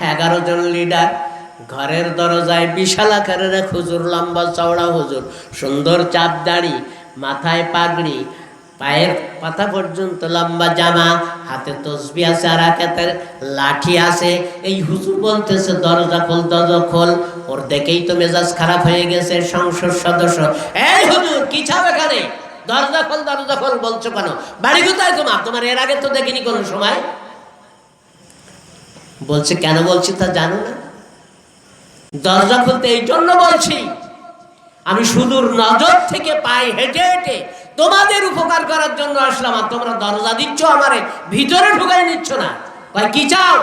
11 জন leader, ঘরের দরজায় বিশাল আকারের এক হুজুর, লম্বা চওড়া হুজুর, সুন্দর চাপ দাড়ি, মাথায় পাগড়ি, পায়ের পাতা পর্যন্ত লম্বা জামা, হাতে তসবি আছে আর হাতের লাঠি আছে। এই হুজুর বলতেছে দরজা খোল, দরজা খোল। ওর দেখেই তো মেজাজ খারাপ হয়ে গেছে সংসদ সদস্য। এই হুজুর কি চাও এখানে? দরজা খোল, দরজা খোল বলছো কেন? বাড়ি কোথায় তোমার? তোমার এর আগে তো দেখিনি কোনো সময়। বলছে কেন বলছি তা জানো না? দরজা খুলতে এই জন্য বলছি, আমি সুদূর নজর থেকে পায়ে হেঁটে হেঁটে তোমাদের উপকার করার জন্য আসলাম, আর তোমরা দরজা দিচ্ছ আমারে, ভিতরে ঢুকাই নিচ্ছ না। কয় কি চাও?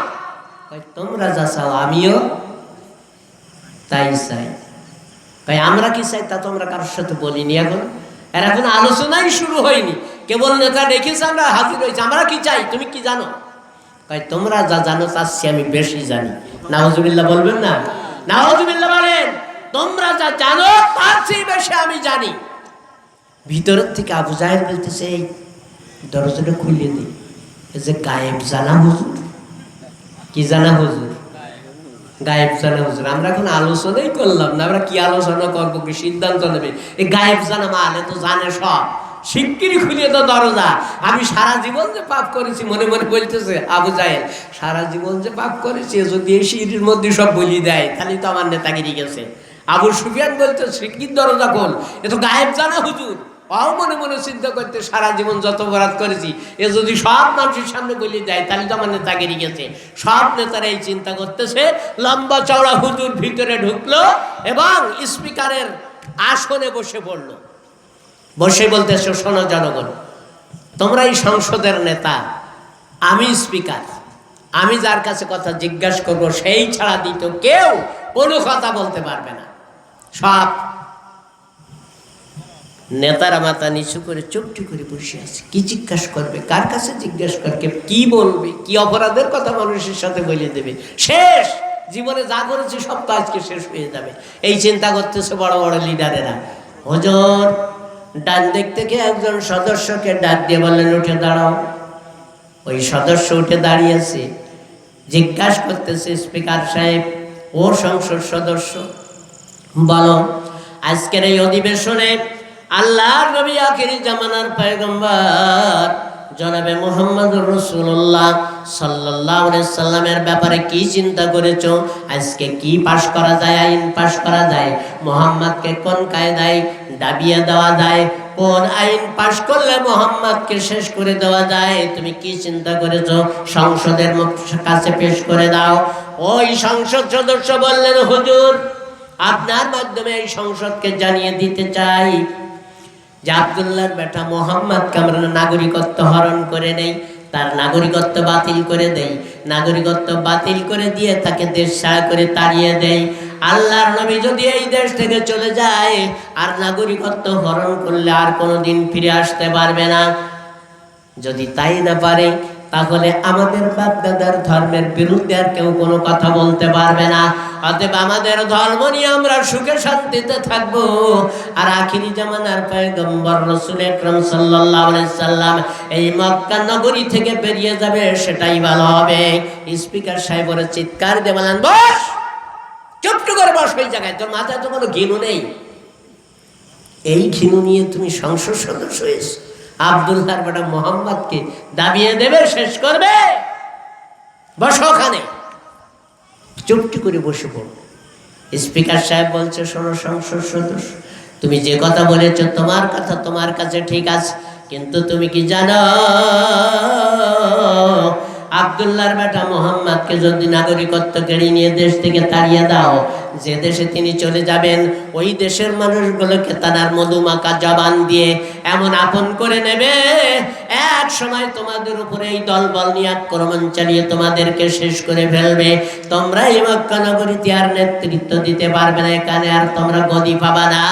কয় তোমরা যা চাও আমিও তাই চাই। কয় আমরা কি চাই তা তোমরা কারোর সাথে বলিনি এখন, এর এখন আলোচনাই শুরু হয়নি, কেবল নেতা দেখেছে আমরা হাজির হয়েছি। আমরা কি চাই তুমি কি জানো? কয় তোমরা যা জানো তার চেয়ে আমি বেশি জানি। নাউজুবিল্লাহ বলবেন না? নাউজুবিল্লাহ বলেন। তোমরা যা জানো তার চেয়ে বেশি আমি জানি। ভিতরের থেকে আবু জাহেল বলতেছে এই দরজাটা খুলে দিই। এই যে গায়েব জানা হুজুর। কি জানা হুজুর? গায়েব জানা হুজুর। আমরা এখন আলোচনাই করলাম না, আমরা কি আলোচনা করবো, কি সিদ্ধান্ত নেবে? এই গায়েব জানা মালে তো জানে সব, শিগগিরই খুলিয়ে তো দরজা। আমি সারা জীবন যে পাপ করেছি, মনে মনে বলতেছে আবু জাহেল, সারা জীবন যে পাপ করেছি যদি এই সিঁড়ির মধ্যে সব বলি দেয় তাহলে তো আমার নেতাগিরি গেছে। আবু সুফিয়ান বলতে শিগগির দরজা খোল, এ তো গায়েব জানা হুজুর। অও মনে মনে চিন্তা করতে সারা জীবন যত অপরাধ করেছি এ যদি সব মানুষের সামনে বলি দেয় তাহলে তো আমার নেতাগিরি গেছে। সব নেতারা এই চিন্তা করতেছে। লম্বা চওড়া হুজুর ভিতরে ঢুকলো এবং স্পিকারের আসনে বসে পড়লো। বসে বলতেছে শোনো জনগণ, তোমরা এই সংসদের নেতা, আমি স্পিকার, আমি যার কাছে কথা জিজ্ঞাসা করবো সেই ছাড়া দ্বিতীয় কেউ কোনো কথা বলতে পারবে না। সব নেতারা মাথা নিচু করে চুপটি করে বসে আছে। কি জিজ্ঞাসা করবে, কার কাছে জিজ্ঞাসা করবে, কি বলবে, কি অপরাধের কথা মানুষের সাথে বলে দেবে? শেষ, জীবনে যা করেছে সব তো আজকে শেষ হয়ে যাবে, এই চিন্তা করতেছে বড় বড় লিডারেরা। হুজুর ডান দিক থেকে একজন সদস্যকে ডাক দিয়ে বললেন উঠে দাঁড়াও। ওই সদস্য উঠে দাঁড়িয়েছে, জিজ্ঞাসা করতেছে স্পিকার সাহেব, ও সংসদ সদস্য বলো, আজকের এই অধিবেশনে আল্লাহর নবী আখিরি জামানার পয়গম্বর জনাবে মুহাম্মদুর রাসূলুল্লাহ সাল্লাল্লাহু আলাইহি সাল্লামের ব্যাপারে কি চিন্তা করেছো? আজকে কি পাশ করা যায়, আইন পাশ করা যায়, মুহাম্মদকে কোন কায়দায় দাবিয়ে দেওয়া যায়, কোন আইন পাশ করলে মুহাম্মদকে শেষ করে দেওয়া যায়, তুমি কি চিন্তা করেছো? সংসদের কাছে পেশ করে দাও। ওই সংসদ সদস্য বললেন হুজুর, আপনার মাধ্যমে এই সংসদকে জানিয়ে দিতে চাই যে আব্দুল্লাহর বেটা মুহাম্মদকে আমরা নাগরিকত্ব হরণ করে নেই, তার নাগরিকত্ব বাতিল করে দেই, নাগরিকত্ব বাতিল করে দিয়ে তাকে দেশ ছাড়া করে তাড়িয়ে দেই। আল্লাহর নবী যদি এই দেশ থেকে চলে যায় আর নাগরিকত্ব হরণ করলে আর কোনোদিন ফিরে আসতে পারবে না। যদি তাই না পারে তাহলে আমাদের বাপ-দাদার ধর্মের বিরুদ্ধে আর কেউ কোনো কথা বলতে পারবে না। অতএব আমাদের ধর্ম নিয়ে আমরা সুখে শান্তিতে থাকবো, আর আখিরি জামানার পয়গম্বর রাসূল আকরাম সাল্লাল্লাহু আলাইহি সাল্লাম এই মক্কা নগরী থেকে বেরিয়ে যাবে, সেটাই ভালো হবে। স্পিকার সাহেবের চিৎকার দিয়ে বলেন বস, চুপ করে বস ওই জায়গায়, তোর মাথায় তো কোনো ঘিনু নেই। এই ঘিনু নিয়ে তুমি সংসদ সদস্য হয়েছো, আব্দুল্লাহর বেটা মুহাম্মদকে দাবিয়ে দেবে, শেষ করবে? বসো ওখানে, চুপটি করে বসে পড়ো। স্পিকার সাহেব বলছে শোনো সংসদ সদস্য, তুমি যে কথা বলেছো তোমার কথা তোমার কাছে ঠিক আছে, কিন্তু তুমি কি জানো আব্দুল্লাহর বেটা মুহাম্মদকে যদি নাগরিকত্ব কেড়ে নিয়ে দেশ থেকে তাড়িয়ে দাও, যে দেশে তিনি চলে যাবেন ওই দেশের মানুষগুলোকে তার মধুমাখা জবান দিয়ে এমন আপন করে নেবে, এক সময় তোমাদের উপরে এই দলবল নিয়ে আক্রমণ চালিয়ে তোমাদেরকে শেষ করে ফেলবে। তোমরা এই মক্কা নগরীতে আর নেতৃত্ব দিতে পারবে না, এখানে আর তোমরা গদি পাবা না।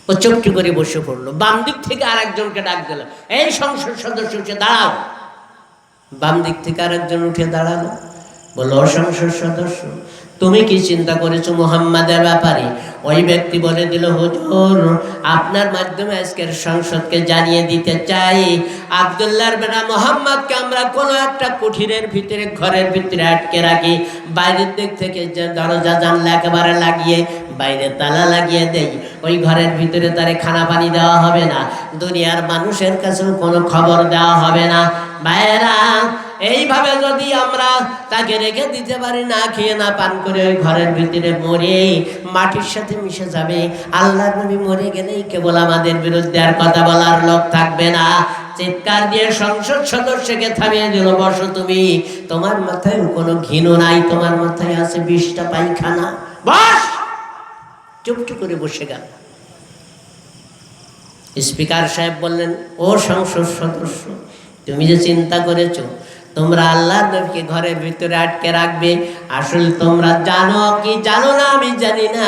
ও চুপটি করে বসে পড়লো। বাম দিক থেকে আর একজনকে ডাক দিল, এই সংসদ সদস্য উঠে দাঁড়াও। বাম দিক থেকে আর একজন উঠে দাঁড়ালো, বলল সংসদ সদস্য তুমি কি চিন্তা করেছো মুহাম্মাদের ব্যাপারে? ওই ব্যক্তি বলে দিল, হুজুর আপনার মাধ্যমে আজকের সংসদকে জানিয়ে দিতে চাই, আব্দুল্লাহর বেটা মুহাম্মদকে আমরা কোনো একটা কুঠিরের ভিতরে, ঘরের ভিতরে আটকে রাখি, বাইরের দিক থেকে যে দরজা জানলা একেবারে লাগিয়ে বাইরে তালা লাগিয়ে দেই, ওই ঘরের ভিতরে তারে খানা পানি দেওয়া হবে না, দুনিয়ার মানুষের কাছেও কোনো খবর দেওয়া হবে না। ভাইয়েরা, এইভাবে যদি আমরা তাকে রেখে দিতে পারি, না খেয়ে না পান করে ওই ঘরের ভিতরে মরে মাটির সাথে মিশে যাবে, আল্লাহর নবী মরে গেলেই কেবল আমাদের বিরুদ্ধে আর কথা বলার লোক থাকবে না। চিৎকার দিয়ে সংসদ সদস্যকে থামিয়ে দিল, বসো তুমি, তোমার মাথায় কোনো ঘৃণ নাই, তোমার মাথায় আছে 20টা পায়খানা, বস। চুপটি করে বসে গেল। স্পিকার সাহেব বললেন, ও সংসদ সদস্য, তুমি যে চিন্তা করেছো তোমরা আল্লাহর নবীকে ঘরের ভিতরে আটকে রাখবে, আসলে তোমরা জানো কি জানো না আমি জানি না,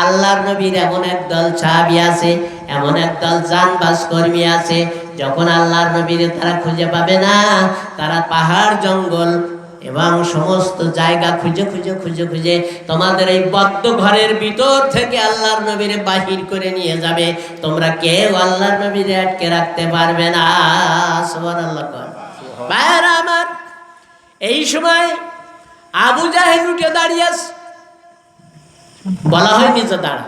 আল্লাহর নবীর এমন একদল সাহাবী আছে, এমন একদল জানবাজ কর্মী আছে, যখন আল্লাহর নবীর তারা খুঁজে পাবে না, তারা পাহাড় জঙ্গল এবং সমস্ত জায়গা খুঁজে খুঁজে খুঁজে খুঁজে তোমাদের এই বদ্ধ ঘরের ভিতর থেকে আল্লাহর নবীরে বাহির করে নিয়ে যাবে, তোমরা কেউ আল্লাহর নবীরে আটকে রাখতে পারবে না। সুবহানাল্লাহ। ভাইরা আমার, এই সময় আবু জাহেল উঠে দাঁড়িয়ে আছে। বলা হয়নি যে দাঁড়া,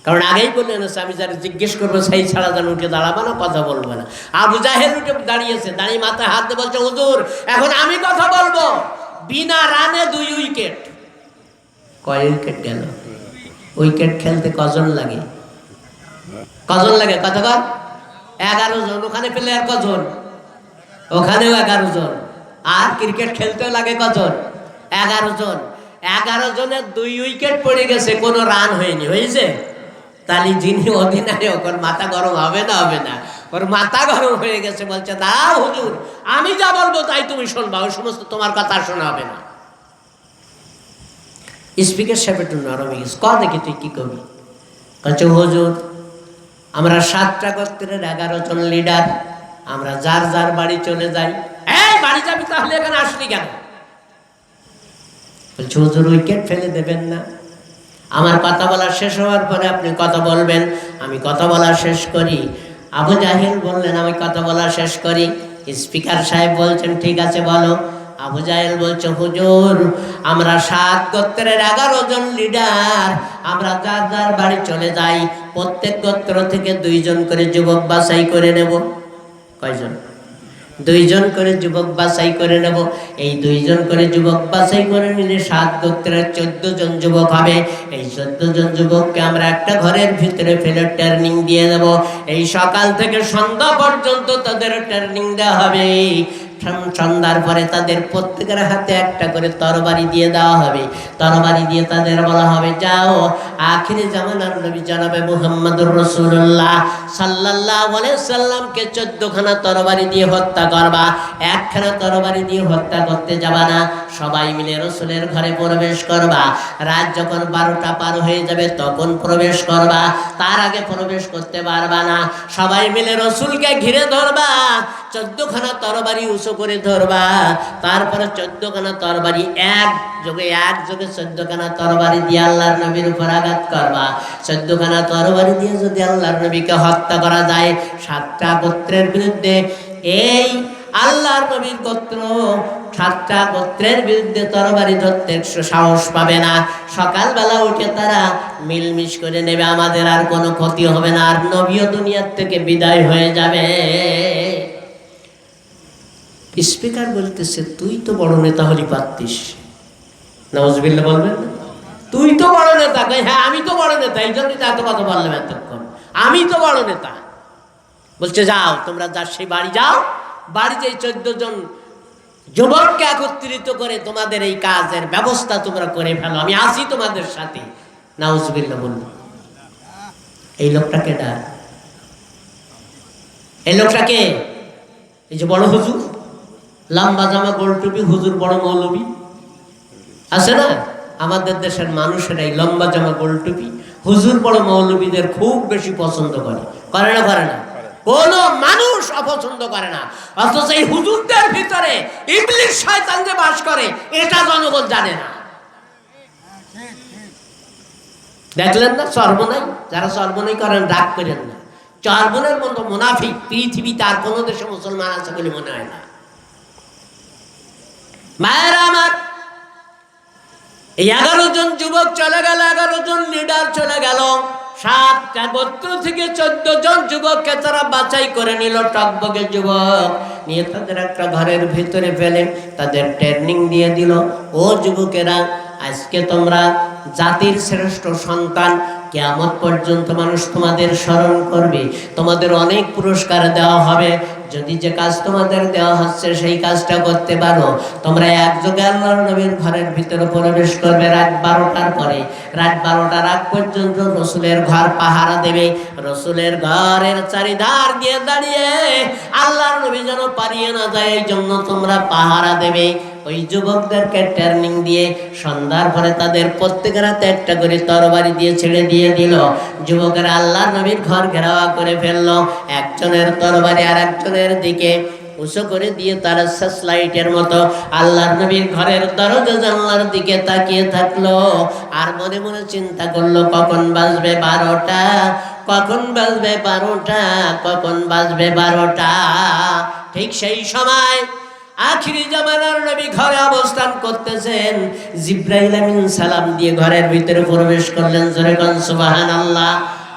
কারণ আগেই বললেন আমি যারা জিজ্ঞেস করবো সেই ছাড়া যেন উঠে দাঁড়াবো না, কথা বলবো না। আবু জাহেল উঠে দাঁড়িয়েছে, দাঁড়িয়ে মাথায় হাত দিয়ে বলছে, হুজুর এখন আমি কথা বলবো, বিনা রানে 2 উইকেট। কয় উইকেট গেল? উইকেট খেলতে কজন লাগে? কজন লাগে? কতক্ষণ? 11 জন। ওখানে প্লেয়ার কজন? ওখানেও 11 জন। আর ক্রিকেট খেলতেও লাগে কজন? 11 জন। 11 জনের 2 উইকেট পড়ে গেছে, কোনো রান হয়নি। হয়েছে? তাহলে যিনি অধিনায়ক, ওর মাথা গরম হবে না? হবে না? ওর মাথা গরম হয়ে গেছে, বলছে দাঁড়াও হুজুর, আমি যা বলবো তাই তুমি শুনবা, ওই সমস্ত তোমার কথা শোনা হবে না। স্পিকার সাহেব একটু নরম হয়ে গেছে, দেখি তুই কি করবি? বলছে হুজুর, আমরা 7টা গোত্রের 11 জন লিডার, আমরা যার যার বাড়ি চলে যাই। এই বাড়ি যাবি তাহলে এখানে আসলি কেন? বলছে হুজুর উইকেট ফেলে দেবেন না, আমার কথা বলা শেষ হওয়ার পরে আপনি কথা বলবেন, আমি কথা বলা শেষ করি। আবু জাহেল বললেন, আমি কথা বলা শেষ করি। স্পিকার সাহেব বলছেন, ঠিক আছে বলো। আবু জাহেল বলছে, হুজুর আমরা 7 গোত্রের 11 জন লিডার, আমরা যার যার বাড়ি চলে যাই, প্রত্যেক গোত্র থেকে 2 জন করে যুবক বাছাই করে নেব। কয়জন? 2 জন করে যুবক বাছাই করে নেব। এই 2 জন করে যুবক বাছাই করে নিলে 7 গোত্রের 14 জন যুবক হবে। এই 14 জন যুবককে আমরা একটা ঘরের ভিতরে ফেলে ট্রেনিং দিয়ে দেব। এই সকাল থেকে সন্ধ্যা পর্যন্ত তাদের ট্রেনিং দেওয়া হবে। সন্ধ্যার পরে তাদের প্রত্যেকের হাতে একটা করে তরবারি দিয়ে দেওয়া হবে। তরবারি দিয়ে তাদের বলা হবে, যাও আখিরি জামানার নবী জনাবে মুহাম্মদুর রাসূলুল্লাহ সাল্লাল্লাহু আলাইহি সাল্লামকে 14খানা তরবারি দিয়ে হত্যা করবা। একখানা তরবারি দিয়ে হত্যা করতে যাবা না, সবাই মিলে রাসূলের ঘরে প্রবেশ করবা। রাত যখন 12টা পার হয়ে যাবে তখন প্রবেশ করবা, তার আগে প্রবেশ করতে পারবা না। সবাই মিলে রাসূলকে ঘিরে ধরবা, 14খানা তরবারি উঁচু করে ধরবা। তারপরে 14খানা তরবারি একযোগে 14খানা তরবারি দিয়ে আল্লাহর নবীর উপর আঘাত করবা। 14খানা তরবারি দিয়ে যদি আল্লাহর নবীকে হত্যা করা যায়, 7টা গোত্রের বিরুদ্ধে এই আল্লাহর নবীর গোত্র 7টা গোত্রের বিরুদ্ধে তরবারি ধরতে সাহস পাবে না। সকালবেলা উঠে তারা মিলমিশ করে নেবে, আমাদের আর কোনো ক্ষতি হবে না, আর নবীও দুনিয়ার থেকে বিদায় হয়ে যাবে। স্পিকার বলতেছে, তুই তো বড় নেতা হলি পারতিস। নাউজুবিল্লাহ বলবেন না? তুই তো বড় নেতা। হ্যাঁ আমি তো বড় নেতা, এই জন্যই তো এত কথা বললাম এতক্ষণ, আমি তো বড় নেতা। বলছে যাও তোমরা যার সেই বাড়ি যাও, বাড়িতে এই 14 জন যুবককে একত্রিত করে তোমাদের এই কাজের ব্যবস্থা তোমরা করে ফেলো, আমি আসি তোমাদের সাথে। নাউজুবিল্লাহ বলল। এই লোকটাকে ডাক, এই লোকটাকে, এই যে বড় হুজুর, লম্বা জামা গোল টুপি, হুজুর বড় মৌলবী আছে না আমাদের দেশের মানুষেরা, এই লম্বা জামা গোল টুপি হুজুর বড় মৌলবীদের খুব বেশি পছন্দ করে। করে না? করে না? কোন মানুষ অপছন্দ করে না। অথচ এই হুজুরদের ভিতরে ইবলিস শয়তান যে বাস করে এটা জনগণ জানে না। দেখলেন না সর্বনাই? যারা সর্বনাই করেন রাগ করেন না। চর্বনের মতো মুনাফিক পৃথিবীতে আর কোনো দেশে মুসলমান আছে বলে মনে হয় না। মায়েরা আমার, এই 11 জন যুবক চলে গেল, 11 জন লিডার চলে গেল। 7টা গোত্র থেকে 14 জন যুবককে তারা বাছাই করে নিল, টকবকে যুবক নিয়ে তাদের একটা ঘরের ভিতরে ফেলে তাদের ট্রেনিং দিয়ে দিল। ও যুবকেরা, আজকে তোমরা জাতির শ্রেষ্ঠ সন্তান, কিয়ামত পর্যন্ত মানুষ তোমাদের স্মরণ করবে, তোমাদের অনেক পুরস্কার দেওয়া হবে। যদি যে কাজ তোমাদের দেওয়া হচ্ছে সেই কাজটা করতে পারো, তোমরা একযোগে আল্লাহর নবীর ঘরের ভিতরে প্রবেশ করবে রাত 12টার পরে। রাত 12টার আগ পর্যন্ত রসুলের ঘর পাহারা দেবে। রসুলের ঘরের চারিধার দিয়ে দাঁড়িয়ে আল্লাহর নবী যেন পালিয়ে না যায় এই জন্য তোমরা পাহারা দেবে। ওই যুবকদেরকে ট্রেনিং দিয়ে সন্ধ্যার পরে তাদের প্রত্যেকের হাতে একটা করে তরবারি দিয়ে ছেড়ে দিয়ে দিল। যুবকেরা আল্লাহর নবীর ঘর ঘেরাওয়া করে ফেললো। একজনের তরবারি আর একজনের দিকে উঁচু করে দিয়ে তারা সার্চলাইটের মতো আল্লাহর নবীর ঘরের দরজা জানলার দিকে তাকিয়ে থাকলো। আর মনে মনে চিন্তা করলো, কখন বাজবে 12টা, কখন বাজবে 12টা, কখন বাজবে 12টা। ঠিক সেই সময় আখিরি জামানার নবী ঘরে অবস্থান করতেছেন। জিবরাইল আমিন সালাম দিয়ে ঘরের ভিতরে প্রবেশ করলেন। জোরে কোন সুবহানাল্লাহ।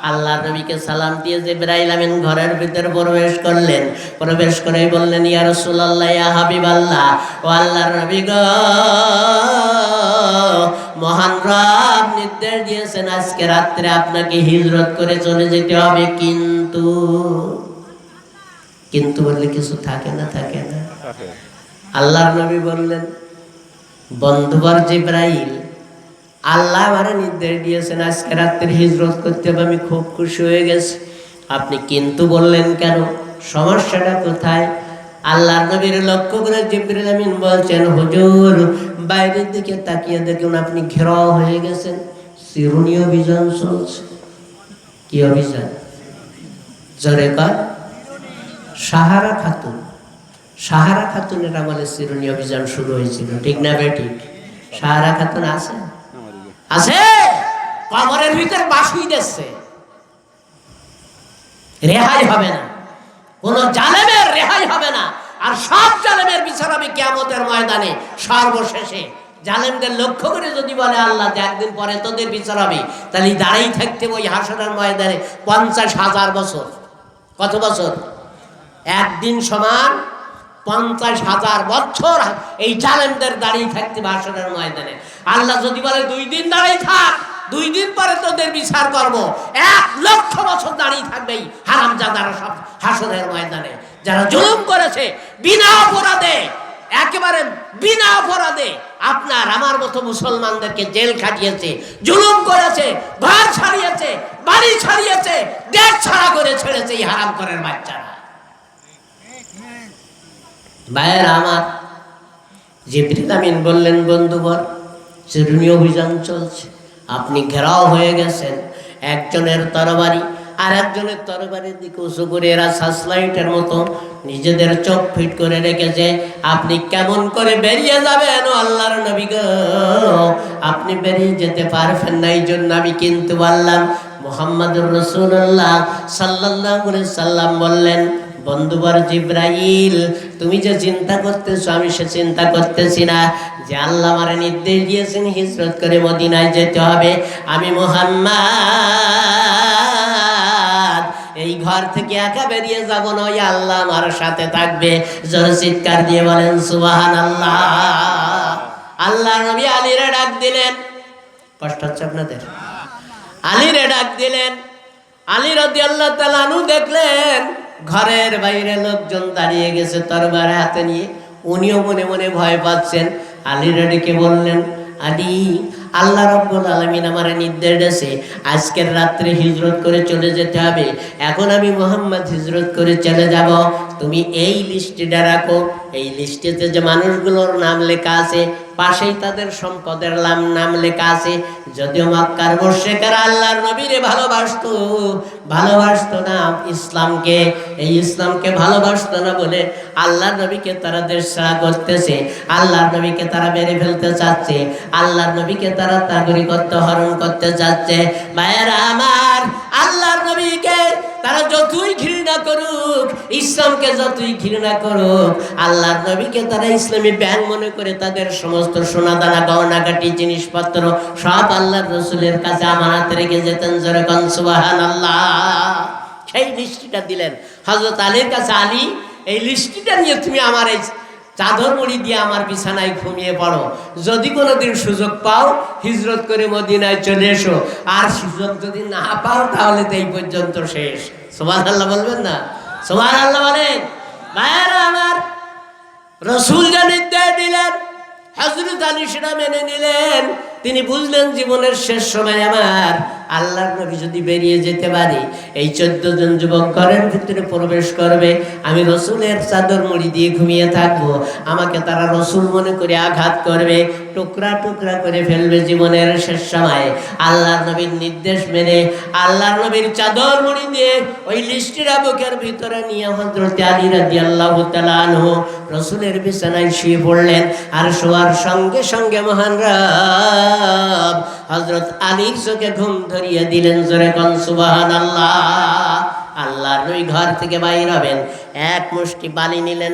আল্লাহর নবীকে সালাম দিয়ে জিবরাইল আমিন ঘরের ভিতরে প্রবেশ করলেন। প্রবেশ করেই বললেন, ইয়া রাসূলুল্লাহ, ইয়া হাবিবাল্লাহ, ও আল্লাহর নবী গো, মহান রব নির্দেশ দিয়েছেন আজকে রাত্রে আপনাকে হিজরত করে চলে যেতে হবে। কিন্তু বললে কিছু থাকে না, থাকে না। আল্লাহর নবী বললেন, বন্ধুবর জিবরাইল, আল্লাহ আমারে নির্দেশ দিয়েছেন আজকে রাত্রে হিজরত করতে হবে, আমি খুব খুশি হয়ে গেছি। আপনি কিন্তু বললেন কেন? সমস্যাটা কোথায়? আল্লাহর নবীর লক্ষ্য করে জিবরাইল আমিন বলছেন, হুজুর বাইরের দিকে তাকিয়ে দেখুন আপনি ঘেরাও হয়ে গেছেন। চিরুনি অভিযান চলছে। কি অভিযান? জোরে কর। সাহারা খাতুন, সাহারা খাতুনের আমলে চিরুনি অভিযান শুরু হয়েছিল, ঠিক না বেঠিক? সাহারা খাতুন আছে, আছে, কবরের ভিতর বাসুই দিচ্ছে, রেহাই হবে না, কোন জালেমের রেহাই হবে না। আর সব জালেমের বিচার হবে কিয়ামতের ময়দানে। সর্বশেষে জালেমদের লক্ষ্য করে যদি বলে আল্লাহ যে একদিন পরে তোদের বিচার হবে, তাহলে দাঁড়াই থাকতে ওই হাসরের ময়দানে 50,000 বছর। কত বছর? একদিন সমান 50,000 বছর এই জালেমদের দাঁড়িয়ে থাকতে হাসরের ময়দানে। আল্লাহ যদি বলে 2 দিন দাঁড়িয়ে থাক, 2 দিন পরে তোদের বিচার করব, 1 লক্ষ বছর দাঁড়িয়ে থাকবেই হারামজাদারা সব হাসরের ময়দানে। যারা জুলুম করেছে বিনা অপরাধে, একেবারে বিনা অপরাধে আপনার আমার মতো মুসলমানদেরকে জেল খাটিয়েছে, জুলুম করেছে, ঘর ছাড়িয়েছে, বাড়ি ছাড়িয়েছে, দেশ ছাড়া করে ছেড়েছে এই হারাম করার বাচ্চারা। ভাইয়েরা আমার, জিবরিল আমিন বললেন, বন্ধুবর চিরুনি অভিযান চলছে, আপনি ঘেরাও হয়ে গেছেন। একজনের তরবারি আর একজনের তরবারির দিকে উঁচু করে এরা সার্চলাইটের মতো নিজেদের চোখ ফিট করে রেখেছে। আপনি কেমন করে বেরিয়ে যাবেন ও আল্লাহর নবী গো? আপনি বেরিয়ে যেতে পারবেন না। এই জন্য আমি কিন্তু বললাম, মুহাম্মদুর রাসূলুল্লাহ সাল্লাল্লাহু আলাইহি সাল্লাম বললেন, বন্ধুবর জিবরাইল, তুমি যে চিন্তা করতেছো আমি সে চিন্তা করতেছি না। যে আল্লাহ আমারে নির্দেশ দিয়েছেন হিজরত করে মদিনায় যেতে হবে, আমি মুহাম্মদ এই ঘর থেকে একা বেরিয়ে যাব না, ওই আল্লাহ আমার সাথে থাকবে। জোরে চিৎকার দিয়ে বলেন সুবহানাল্লাহ। আল্লাহ নবী আলীরে ডাক দিলেন। কষ্ট হচ্ছে আপনাদের? আলীরে ডাক দিলেন। আলী রাদিয়াল্লাহু তাআলা আনহু দেখলেন ঘরের বাইরে লোকজন দাঁড়িয়ে গেছে তরবারি হাতে নিয়ে। উনিও মনে মনে ভয় পাচ্ছেন। আলী ডেকে বললেন, আলী, আল্লাহ রাব্বুল আলামিন আমারে নির্দেশ দিয়েছে আজকের রাত্রে হিজরত করে চলে যেতে হবে। এখন আমি মুহাম্মদ হিজরত করে চলে যাব। তুমি এই লিস্টটা রাখো, এই লিস্টেতে যে মানুষগুলোর নাম লেখা আছে পাশেই তাদের সম্পদের নাম লেখা আছে। যদিও মক্কার মুশরিকরা আল্লাহর নবীরে ভালোবাসতো না ইসলামকে, এই ইসলামকে ভালোবাসতো না বলে আল্লাহর নবীকে তারা দেশছাড়া করতেছে, আল্লাহর নবীকে তারা মেরে ফেলতে চাচ্ছে, আল্লাহর নবীকে তারা নাগরিকত্ব হরণ করতে চাচ্ছে। ভাইয়েরা আমার, আল্লাহর নবীকে তারা যতই ঘৃণা করুক, ইসলামকে যতই ঘৃণা করুক, আল্লাহর নবীকে তারা ইসলামী ব্যাংক মনে করে তাদের সমস্ত সোনাদানা গহনাগাটি জিনিসপত্র সব আল্লাহর রসুলের কাছে আমানত রেখে যেতেন। জোরে কোন সুবহানাল্লাহ। সেই লিস্টিটা দিলেন হযরত আলীর কাছে, আলী এই লিস্টিটা নিয়ে তুমি আমার এই চাদর মুড়ি দিয়ে আমার বিছানায় ঘুমিয়ে পড়ো, যদি কোনোদিন সুযোগ পাও হিজরত করে মদিনায় চলে এসো, আর সুযোগ যদি না পাও তাহলে তো এই পর্যন্ত শেষ। সুবহানাল্লাহ বলবেন না? সুবহানাল্লাহ বলেন। ভাইয়েরা আমার, রসুল যা নির্দেশ দিলেন হযরত আলী সেটা মেনে নিলেন। তিনি বুঝলেন জীবনের শেষ সময় আমার আল্লাহর নবী যদি বেরিয়ে যেতে পারে, এই 14 জন যুবক ঘরের ভিতরে প্রবেশ করবে, আমি রসুলের চাদর মুড়ি দিয়ে ঘুমিয়ে থাকবো, আমাকে তারা রসুল মনে করে আঘাত করবে, টুকরা টুকরা করে ফেলবে জীবনের শেষ সময়ে। আল্লাহর নবীর নির্দেশ মেনে আল্লাহর নবীর চাদর মুড়ি দিয়ে ওই লিস্টিরা বুকের ভিতরে নিয়ে হযরত আলী রাদিয়াল্লাহু তাআলা আনহু রসুলের বিছানায় শুয়ে পড়লেন। আর শোয়ার সঙ্গে সঙ্গে মহান রব হযরত আলীর চোখে ঘুম ধরিয়ে দিলেন। জোরে কোন সুবহানাল্লাহ। আল্লাহর নবী ঘর থেকে বাইর হবেন, এক মুষ্টি বালি নিলেন,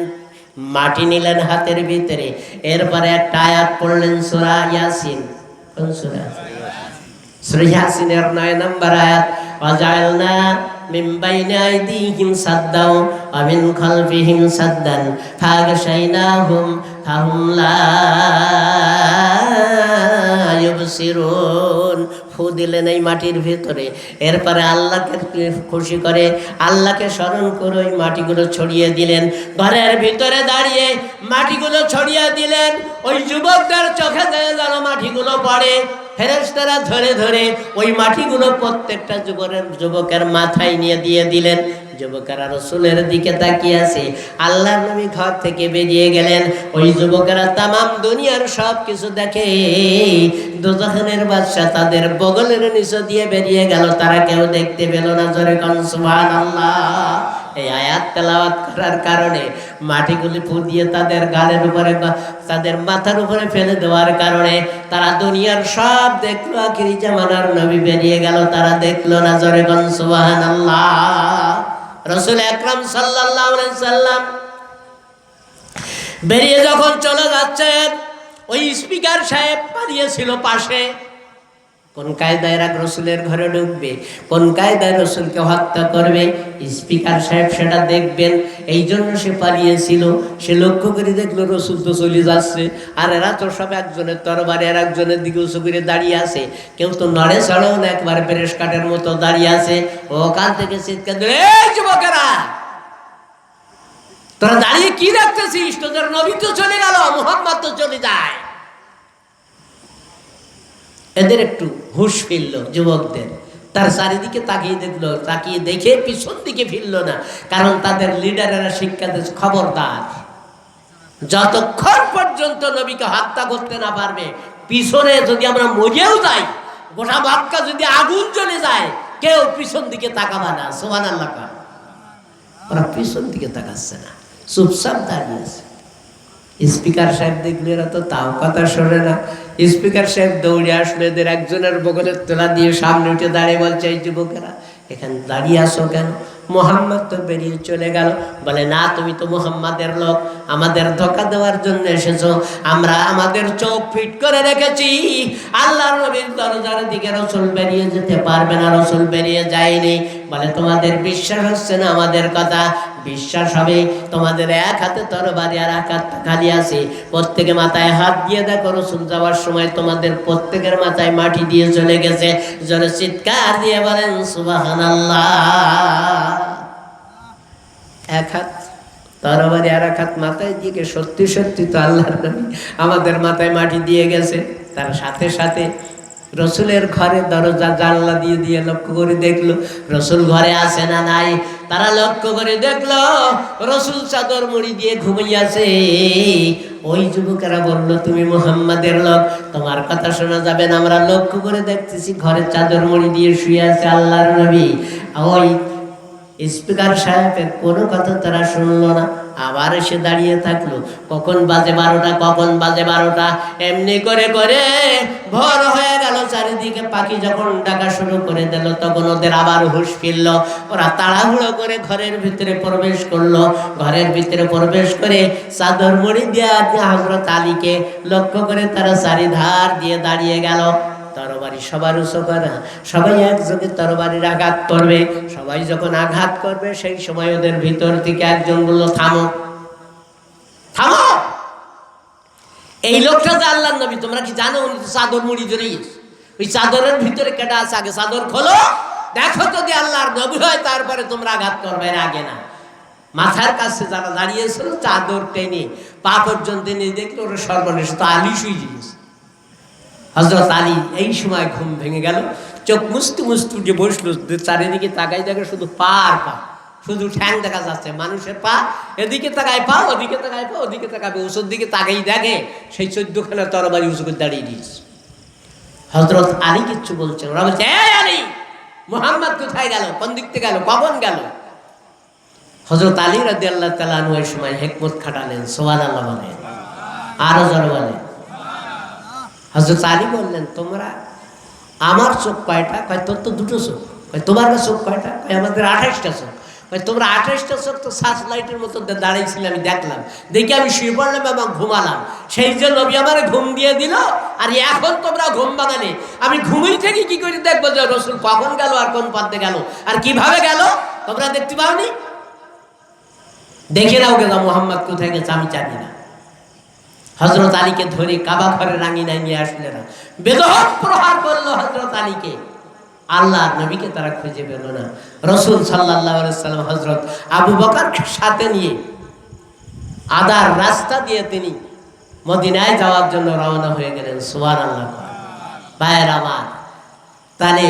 মাটি নিলেন হাতের ভিতরে, এরপরে একটা আয়াত পড়লেন সূরা ইয়াসিন। কোন সূরা? সূরা ইয়াসিনের 9 নম্বর আয়াত। ওয়াজালনা মিন বাইনি আইদিহিম সাদ্দাও ওয়া মিন খালফিহিম সাদ্দান ফাগশাইনাহুম ফাহুম লা ইউবসিরুন। ফু দিলেন এই মাটির ভিতরে, এরপরে আল্লাহকে খুশি করে আল্লাহকে স্মরণ করে ওই মাটিগুলো ছড়িয়ে দিলেন। ঘরের ভিতরে দাঁড়িয়ে মাটিগুলো ছড়িয়ে দিলেন, ওই যুবকদের চোখে যেন মাটিগুলো পড়ে, ফেরেশতারা ধরে ধরে ওই মাটিগুলো প্রত্যেকটা যুবকের মাথায় নিয়ে দিয়ে দিলেন। যুবকেরা রসুলের দিকে তাকিয়ে আছে। আল্লাহর নবী ঘর থেকে বেরিয়ে গেলেন, ওই যুবকেরা তামাম দুনিয়ার সব কিছু দেখে, দোজখের বাদশা তাদের বগলের নিচে দিয়ে বেরিয়ে গেল, তারা কেউ দেখতে পেল না। জোরে কোন সুবহানাল্লাহ। এই আয়াত তেলাওয়াত করার কারণে মাটিগুলি ফু দিয়ে তাদের গালের উপরে, তাদের মাথার উপরে ফেলে দেওয়ার কারণে তারা দুনিয়ার সব দেখলো, আখিরি জামানার নবী বেরিয়ে গেল, তারা দেখলো না। জোরে কোন সুবহানাল্লাহ। রাসূল আকরাম সাল্লাল্লাহু আলাইহি সাল্লাম বেরিয়ে যখন চলে যাচ্ছেন, ওই স্পিকার সাহেব পালিয়েছিল পাশে। কোন কায়দায় রসুলের ঘরে ঢুকবে, কোন কায়দায় রসুলকে হত্যা করবে, স্পিকার সাহেব সেটা দেখবেন, এই জন্য সে পালিয়েছিল। সে লক্ষ্য করে দেখলো রসুল তো চলে যাচ্ছে, আর এরা তো সব একজনের তরবারি আর একজনের দিকে উঁচু করে দাঁড়িয়ে আছে, কেউ তো নড়ে চড়েও না, একবার পেরেশ কাঠের মতো দাঁড়িয়ে আছে। ও কাল থেকে চিৎকার দিল, এই যুবকেরা তোরা দাঁড়িয়ে কি রাখতেছিস? তোদের নবী তো চলে গেল, মুহাম্মদ তো চলে যায়। এদের একটু হুঁশ ফিরল যুবকদের, তার চারিদিকে তাকিয়ে দেখলো, তাকিয়ে দেখে পিছন দিকে ফিরল না, কারণ তাদের লিডারেরা শিক্ষা দিয়েছে খবরদার, যতক্ষণ পর্যন্ত নবীকে হত্যা করতে না পারবে, পিছনে যদি আমরা মরেও যাই, গোটা মক্কা যদি আগুন জ্বলে যায়, কেউ পিছন দিকে তাকাবে না। সুবহানাল্লাহ। ওরা পিছন দিকে তাকাচ্ছে না, চুপচাপ দাঁড়িয়ে আছে। স্পিকার সাহেব দেখলে এরা তো তাও কথা শোনে না। স্পিকার সাহেব দৌড়ে আসলো, এদের একজনের বগলের তোলা দিয়ে সামনে উঠে দাঁড়িয়ে বলছে, এই যুবকেরা এখানে দাঁড়িয়ে আসো কেন? মুহাম্মদ তো বেরিয়ে চলে গেল। বলে, না, তুমি তো মুহাম্মাদের লোক, আমাদের ধোঁকা দেওয়ার জন্য এসেছো। আমরা আমাদের চোখ ফিট করে রেখেছি, আল্লাহর নবীর দরজার দিকে রসুল বেরিয়ে যেতে পারবে না, রসুল বেরিয়ে যায়নি। বলে, তোমাদের বিশ্বাস হচ্ছে না আমাদের কথা? বিশ্বাস হবে, তোমাদের এক হাতে তরবারি আর এক হাত খালি আছে, প্রত্যেকে মাথায় হাত দিয়ে দেখো, রসুল যাওয়ার সময় তোমাদের প্রত্যেকের মাথায় মাটি দিয়ে চলে গেছে। জোরে চিৎকার দিয়ে বলেন সুবহানাল্লাহ। এক হাত তরবারি আর এক হাত মাথায় দিয়ে, সত্যি সত্যি তো আল্লাহর নবী আমাদের মাথায় মাটি দিয়ে গেছে। তার সাথে সাথে রসুলের ঘরে দরজা জানলা দিয়ে দিয়ে লক্ষ্য করে দেখলো রসুল ঘরে আছে না নাই। তারা লক্ষ্য করে দেখলো রসুল চাদর মুড়ি দিয়ে ঘুমিয়েছে। ওই যুবকেরা বলল, তুমি মুহাম্মাদের লোক, তোমার কথা শোনা যাবে না। আমরা লক্ষ্য করে দেখতেছি ঘরে চাদর মুড়ি দিয়ে শুয়ে আছে আল্লাহর নবী। ওই স্পিকার সাহেবের কোনো কথা তারা শুনলো না, আবার এসে দাঁড়িয়ে থাকলো। কখন বাজে 12টা, কখন বাজে 12টা, এমনি করে করে ভোর হয়ে গেল। চারিদিকে পাখি যখন ডাকা শুরু করে দিল, তখন ওদের আবার হুঁশ ফিরল। ওরা তাড়াহুড়ো করে ঘরের ভিতরে প্রবেশ করলো। ঘরের ভিতরে প্রবেশ করে চাদর মুড়ি দিয়ে হযরত আলীকে লক্ষ্য করে তারা চারিধার দিয়ে দাঁড়িয়ে গেল। তরবারি সবার উঁচু করা, সবাই একযোগে তরবারির আঘাত করবে। সবাই যখন আঘাত করবে, সেই সময় ওদের ভিতর থেকে একজন বলল, থামো থামো। এই লোকটা যে আল্লাহর নবী, তোমরা কি জানো উনি তো চাদর মুড়ি ধরেই, ওই চাদরের ভিতরে কেটে আছে, আগে চাদর খোলো, দেখো যদি আল্লাহর নবী হয় তারপরে তোমরা আঘাত করবে, আগে না। মাথার কাছে যারা দাঁড়িয়েছিল চাদর টেনে পা পর্যন্ত নিয়ে দেখলো ওরা সর্বনেশ তো আলী শুয়ে গিয়েছে। হযরত আলী এই সময় ঘুম ভেঙে গেল, চোখ মুছতে মুছতে উঠে বসলো। চারিদিকে তাকাই দেখে শুধু পা আর পা, শুধু ঠ্যাং দেখা যাচ্ছে মানুষের পা। এদিকে তাকায় পা, ওদিকে তাকায় পা, ওদিকে তাকাবে, উঁচুর দিকে তাকাই দেখে সেই 14খানা তরবারি উঁচু করে দাঁড়িয়ে দিয়েছে। হযরত আলী কিচ্ছু বলছেন, ওরা বলছে, এই আলী, মুহাম্মদ কোথায় গেল, কোন দিক থেকে গেল, কখন গেল? হযরত আলী রাদিয়াল্লাহু তাআলা আনহু এই সময় হিকমত খাটালেন, সুবহানাল্লাহ বলেন, আরো জোরে বলেন। হযরত আলী বললেন, তোমরা আমার চোখ কয়টা? কয় তোর তো দুটো চোখ। কয় তোমার চোখ কয়টা? কয় আমাদের 28টা চোখ। কয় তোমরা 28টা চোখ তো সার্চ লাইটের মতো দাঁড়িয়েছিল, আমি দেখলাম, দেখি আমি শুয়ে পড়লাম এবং ঘুমালাম। সেই যে নবী আমার ঘুম দিয়ে দিল, আর এখন তোমরা ঘুম ভাঙালে। আমি ঘুমিয়ে থেকে কি করে দেখবো যে রাসূল কখন গেল আর কোন পথে গেল আর কিভাবে গেল? তোমরা দেখতে পাওনি? দেখে নাও গেল মুহাম্মদ কোথায় গেছে, আমি জানি না। হযরত আলীকে ধরে কাবা ঘরে রাঙিনায় নিয়ে আসলে না, বেদহৎ প্রহার করলো হযরত আলীকে। আল্লাহর নবীকে তারা খুঁজে পেল না। রাসূল সাল্লাল্লাহু আলাইহি সাল্লাম হযরত আবু বকরকে সাথে নিয়ে আদার রাস্তা দিয়ে তিনি মদিনায় যাওয়ার জন্য রওনা হয়ে গেলেন। সুবহানাল্লাহ। ভাইয়ের আমার, তাহলে